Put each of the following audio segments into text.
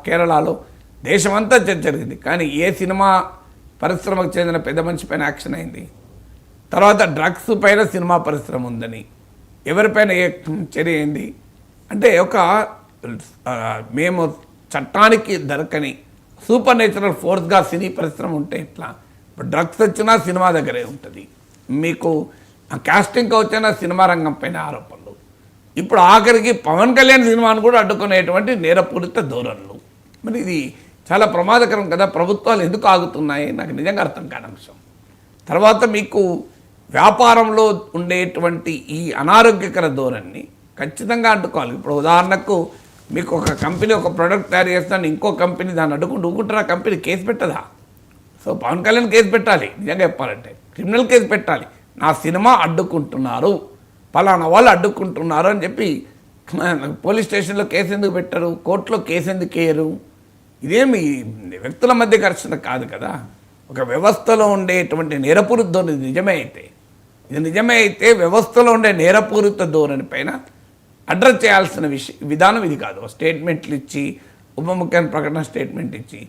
కేరళలో దేశమంతా చర్చ జరిగింది. కానీ ఏ సినిమా పరిశ్రమకు చెందిన పెద్ద మనిషి పైన యాక్షన్ అయింది? తర్వాత డ్రగ్స్ పైన సినిమా పరిశ్రమ ఉందని ఎవరిపైన ఏ చర్య అయింది? అంటే ఒక మేము చట్టానికి దొరకని సూపర్ నేచురల్ ఫోర్స్గా సినీ పరిశ్రమ ఉంటే ఇట్లా ఇప్పుడు డ్రగ్స్ వచ్చినా సినిమా దగ్గరే ఉంటుంది. మీకు కాస్టింగ్ వచ్చిన సినిమా రంగం పైన ఆరోపణలు, ఇప్పుడు ఆఖరికి పవన్ కళ్యాణ్ సినిమాను కూడా అడ్డుకునేటువంటి నేరపూరిత ధోరణులు. మరి ఇది చాలా ప్రమాదకరం కదా. ప్రభుత్వాలు ఎందుకు ఆగుతున్నాయి నాకు నిజంగా అర్థం కాని అంశం. తర్వాత మీకు వ్యాపారంలో ఉండేటువంటి ఈ అనారోగ్యకర ధోరణిని ఖచ్చితంగా అడ్డుకోవాలి. ఇప్పుడు ఉదాహరణకు మీకు ఒక కంపెనీ ఒక ప్రోడక్ట్ తయారు చేస్తాను, ఇంకో కంపెనీ దాన్ని ఊకుంటారా? కంపెనీ కేసు పెట్టదా? సో పవన్ కళ్యాణ్ కేసు పెట్టాలి. నిజంగా చెప్పాలంటే క్రిమినల్ కేసు పెట్టాలి. నా సినిమా అడ్డుకుంటున్నారు, పలానా వాళ్ళు అడ్డుకుంటున్నారు అని చెప్పి పోలీస్ స్టేషన్లో కేసు ఎందుకు పెట్టరు? కోర్టులో కేసు ఎందుకు వేయరు? ఇదేమి వ్యక్తుల మధ్య ఘర్షణ కాదు కదా. ఒక వ్యవస్థలో ఉండేటువంటి నేరపూరిత ధోరణి నిజమే అయితే వ్యవస్థలో ఉండే నేరపూరిత ధోరణి పైన అడ్రస్ చేయాల్సిన విధానం ఇది కాదు. స్టేట్మెంట్లు ఇచ్చి ఉప ముఖ్యమంత్రి ప్రకటన స్టేట్మెంట్ ఇచ్చి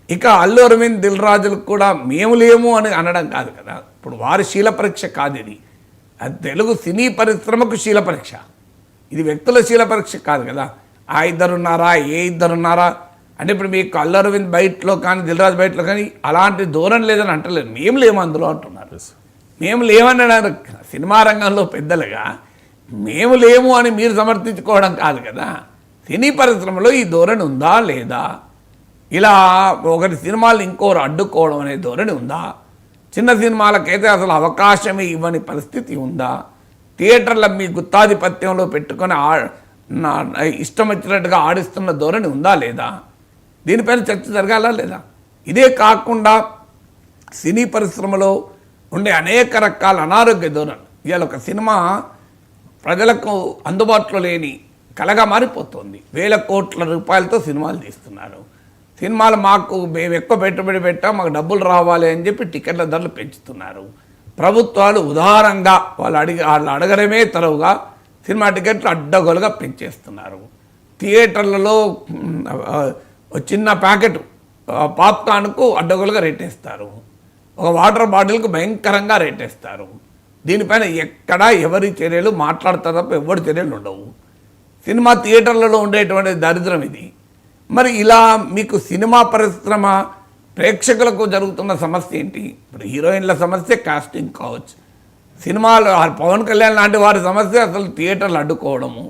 ఇక అల్లు అరవింద్ దిల్ రాజులకు కూడా మేము లేము అని అనడం కాదు కదా. ఇప్పుడు వారి శీల పరీక్ష కాదు ఇది. అది తెలుగు సినీ పరిశ్రమకు శీల పరీక్ష. ఇది వ్యక్తుల శీల పరీక్ష కాదు కదా. ఆ ఇద్దరున్నారా, ఏ ఇద్దరున్నారా అంటే ఇప్పుడు మీకు అల్లు అరవింద్ బయటలో కానీ దిల్ రాజు బయటలో కానీ అలాంటి ధోరణి లేదని అంటలేదు. మేము లేము అందులో అంటున్నారు. మేము లేవని అన్నారు. సినిమా రంగంలో పెద్దలుగా మేము లేము అని మీరు సమర్థించుకోవడం కాదు కదా. సినీ పరిశ్రమలో ఈ ధోరణి ఉందా లేదా? ఇలా ఒకరి సినిమాలు ఇంకోరు అడ్డుకోవడం అనే ధోరణి ఉందా? చిన్న సినిమాలకైతే అసలు అవకాశమే ఇవ్వని పరిస్థితి ఉందా? థియేటర్ల మీ గుత్తాధిపత్యంలో పెట్టుకొని ఇష్టం వచ్చినట్టుగా ఆడిస్తున్న ధోరణి ఉందా లేదా? దీనిపైన చర్చ జరగాలా లేదా? ఇదే కాకుండా సినీ పరిశ్రమలో ఉండే అనేక రకాల అనారోగ్య ధోరణి. ఇవాళ ఒక సినిమా ప్రజలకు అందుబాటులో లేని కళగా మారిపోతుంది. వేల కోట్ల రూపాయలతో సినిమాలు తీస్తున్నారు. సినిమాలు మేము ఎక్కువ పెట్టుబడి పెట్టాం, మాకు డబ్బులు రావాలి అని చెప్పి టికెట్ల ధరలు పెంచుతున్నారు. ప్రభుత్వాలు ఉదారంగా వాళ్ళు అడగడమే తరువుగా సినిమా టికెట్లు అడ్డగోలుగా పెంచేస్తున్నారు. థియేటర్లలో చిన్న ప్యాకెట్ పాప్కార్న్కు అడ్డగోలుగా రేటేస్తారు. ఒక వాటర్ బాటిల్కు భయంకరంగా రేటేస్తారు. దీనిపైన ఎక్కడా ఎవరి చర్యలు మాట్లాడతారు తప్ప ఎవరి చర్యలు ఉండవు. సినిమా థియేటర్లలో ఉండేటువంటి దరిద్రం ఇది. మరి ఇలా మీకు సినిమా పరిశ్రమ ప్రేక్షకులకు జరుగుతున్న సమస్య ఏంటి? ఇప్పుడు హీరోయిన్ల సమస్య కాస్టింగ్ కావచ్చు, సినిమాలు పవన్ కళ్యాణ్ లాంటి వారి సమస్య అసలు థియేటర్లు అడ్డుకోవడము,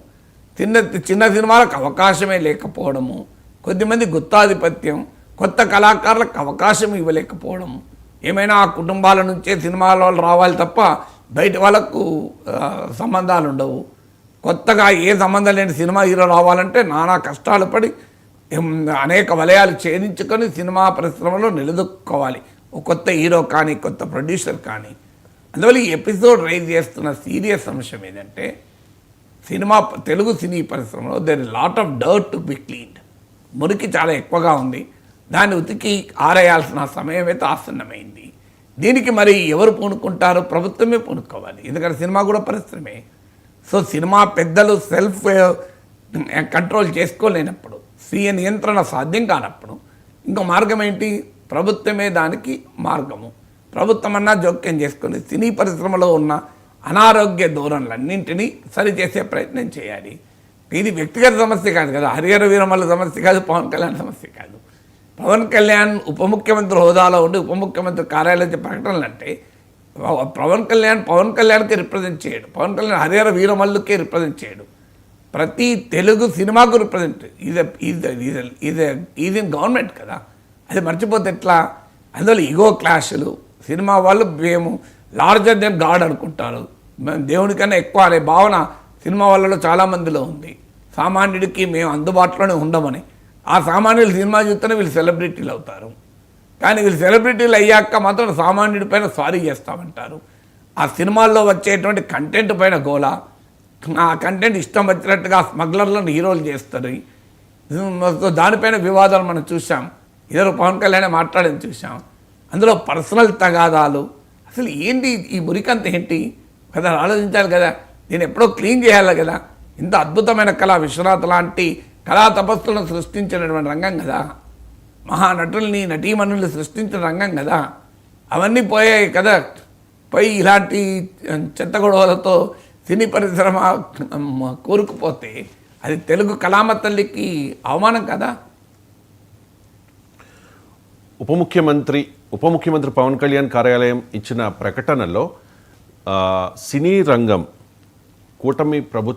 చిన్న సినిమాలకు అవకాశమే లేకపోవడము, కొద్దిమంది గుత్తాధిపత్యం, కొత్త కళాకారులకు అవకాశం ఇవ్వలేకపోవడము. ఏమైనా ఆ కుటుంబాల నుంచే సినిమాల వాళ్ళు రావాలి తప్ప బయట వాళ్ళకు సంబంధాలు ఉండవు. కొత్తగా ఏ సంబంధం లేని సినిమా హీరో రావాలంటే నానా కష్టాలు పడి అనేక వలయాలు ఛేదించుకొని సినిమా పరిశ్రమలో నిలదొక్కుకోవాలి. ఒక కొత్త హీరో కానీ కొత్త ప్రొడ్యూసర్ కానీ. అందువల్ల ఈ ఎపిసోడ్ రైజ్ చేస్తున్న సీరియస్ అంశం ఏంటంటే తెలుగు సినీ పరిశ్రమలో there is lot of dirt to be cleaned. మురికి చాలా ఎక్కువగా ఉంది. దాన్ని ఉతికి ఆరేయాల్సిన సమయం అయితే ఆసన్నమైంది. దీనికి మరి ఎవరు పూనుకుంటారు? ప్రభుత్వమే పూనుకోవాలి. ఎందుకంటే సినిమా కూడా పరిశ్రమే. సో సినిమా పెద్దలు సెల్ఫ్ కంట్రోల్ చేసుకోలేనప్పుడు, స్వీయ నియంత్రణ సాధ్యం కానప్పుడు ఇంకో మార్గం ఏంటి? ప్రభుత్వమే దానికి మార్గము. ప్రభుత్వం అన్నా జోక్యం చేసుకుని సినీ పరిశ్రమలో ఉన్న అనారోగ్య ధోరణులన్నింటినీ సరిచేసే ప్రయత్నం చేయాలి. ఇది వ్యక్తిగత సమస్య కాదు కదా. హరిహర వీరమల్ల సమస్య కాదు, పవన్ కళ్యాణ్ సమస్య కాదు. పవన్ కళ్యాణ్ ఉప ముఖ్యమంత్రి హోదాలో ఉండి ఉప ముఖ్యమంత్రి కార్యాలయ ప్రకటనలు అంటే పవన్ కళ్యాణ్కి రిప్రజెంట్ చేయడు. పవన్ కళ్యాణ్ హరిహర వీరమల్లుకే రిప్రజెంట్ చేయడు. ప్రతి తెలుగు సినిమాకు రిప్రజెంట్ ఈజ్ ఇన్ గవర్నమెంట్ కదా. అది మర్చిపోతే ఎట్లా? అందువల్ల ఈగో క్లాషులు. సినిమా వాళ్ళు మేము లార్జర్ దెన్ గాడ్ అనుకుంటారు. మేము దేవునికన్నా ఎక్కువ అనే భావన సినిమా వాళ్ళలో చాలామందిలో ఉంది. సామాన్యుడికి మేము అందుబాటులోనే ఉండమని. ఆ సామాన్యులు సినిమా చూస్తేనే వీళ్ళు సెలబ్రిటీలు అవుతారు. కానీ వీళ్ళు సెలబ్రిటీలు అయ్యాక మాత్రం సామాన్యుడి పైన సారీ చేస్తామంటారు. ఆ సినిమాల్లో వచ్చేటువంటి కంటెంట్ పైన గోల, ఆ కంటెంట్ ఇష్టం వచ్చినట్టుగా స్మగ్లర్లను హీరోలు చేస్తారు. దానిపైన వివాదాలు మనం చూసాం. ఇద్దరు పవన్ కళ్యాణ్ మాట్లాడని చూసాం. అందులో పర్సనల్ తగాదాలు. అసలు ఏంటి ఈ మురికంత ఏంటి కదా? ఆలోచించాలి కదా. దీన్ని ఎప్పుడో క్లీన్ చేయాలి కదా. ఇంత అద్భుతమైన కళ, విశ్వనాథ్ లాంటి కళా తపస్సులను సృష్టించినటువంటి రంగం కదా, మహానటుల్ని నటీమణుల్ని సృష్టించిన రంగం కదా, అవన్నీ పోయాయి కదా. పోయి ఇలాంటి చెత్త గొడవలతో సినీ పరిశ్రమ కూరుకుపోతే అది తెలుగు కళామ తల్లికి అవమానం కదా. ఉప ముఖ్యమంత్రి పవన్ కళ్యాణ్ కార్యాలయం ఇచ్చిన ప్రకటనలో సినీ రంగం కూటమి ప్రభుత్వం